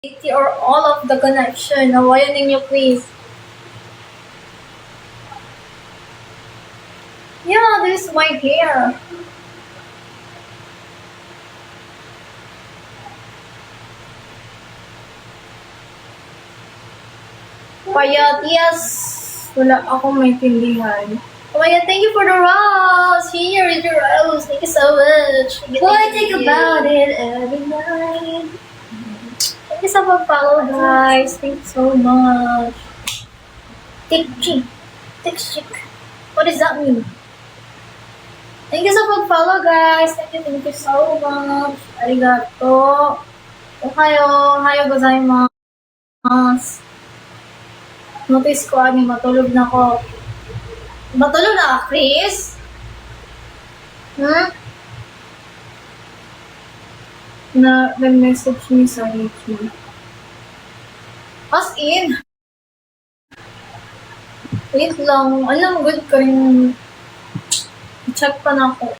or all of the connection. Nawayan ninyo, please. Yeah, this is my hair. Payat, yes. Wala akong maintindihan. Oh my God, thank you for the rose. Here is your rose. Thank you so much. Boy, think about it every night. Thank you so much, follow, guys. Thank you so much. Tick chick. Tick chick. What does that mean? Thank you so much, follow, guys. Thank you so much. Arigato. Ohayo gozaimasu. Notice ko, matulog na ko. Matulog na ka, Chris? Nag-message me sa YouTube. As in, wait lang. Alam, good ka rin. Check pa na ako.